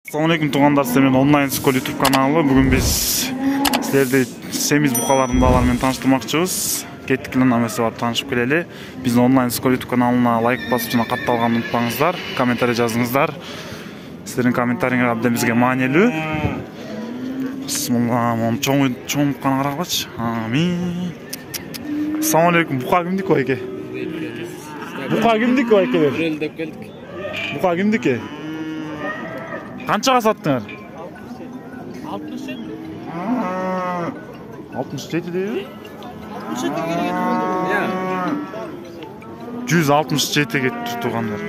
Assalamu alaikum туугандар, мен онлайн скол YouTube каналы. Бүгүн биз силерди Семиз букалардын балары менен тааныштырмакчыбыз. Кеттик эле намеси бар, таанышып келели. Биздин онлайн скол YouTube каналына лайк басып жана катталганды унутпаңыздар. Комментарий жазыңыздар. Силердин комментариңер абдан бизге маанилүү. Бисмилла, мон чоң кана карагыч. Амин. Assalamu alaikum. Бука кимдики байке? Бука кимдики байке? Өлдөп келдик. Бука кимдики? Qanchaga sattыңар? 67. 67 deydi. 67 Ya. 167 ketти тугандар.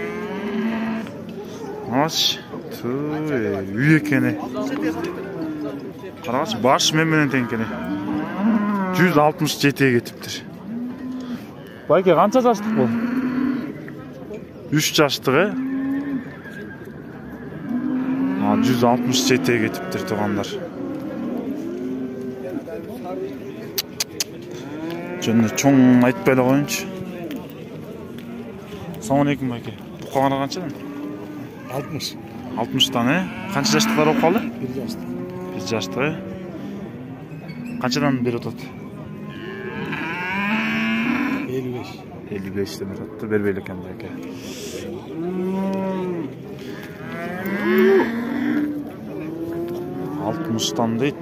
Аш, үй экени. Карач, баш менен тең экени. 167 кетиптир. Байке канча жаштык бул? 3 жаштык, 167 кетиптир тугандар. Жөнү чоң айтпай эле коеюнчу. Assalamu alaikum байке. Букаганы канчадан? 60. 60тан, Канча жаштыктар болуп калды? 1 жаштык. 1 жаштык, Канчадан берип атат? 55. 55 берип атты, бербей экен байке. Altmıştan deyt.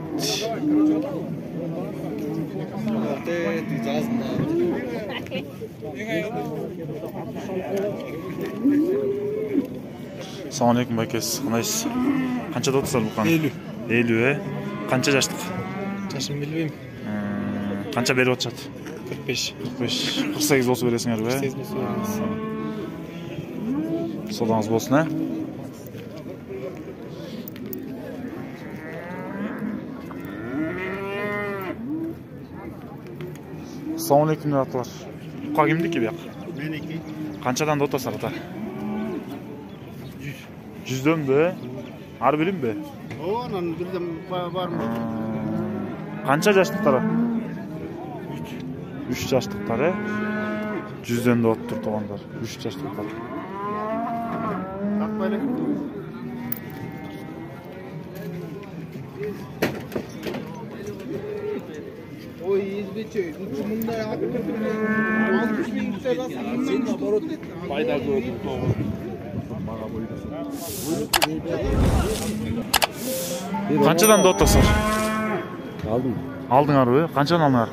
Assalamu alaikum байкес. Кандайсыз? Канчада отурсуңар буканы? 50. 50, Канча жаштык? Жашын билбейм. Канча берип атышат? 45. 45. 48 болсо бересиңерби? 48 болсо беребиз. Содаңыз болсун, Assalamu alaikum atlar. Бука кимдики бияк? Меники. Канчадан отасар ата? 100дөнбү? Ар билимби? Онан бирден бармы? Канча жаштыктар? 3 жаштыктар, 100дөн да оттур тугандар. 3 жаштыктар. Акбайлы. Ой, избече, мындай 60 миң сен наоборот пайда көрдүм тогуз. Канчадан да отасар? Алдым. Алдыңарбы? Канчадан алдыңар?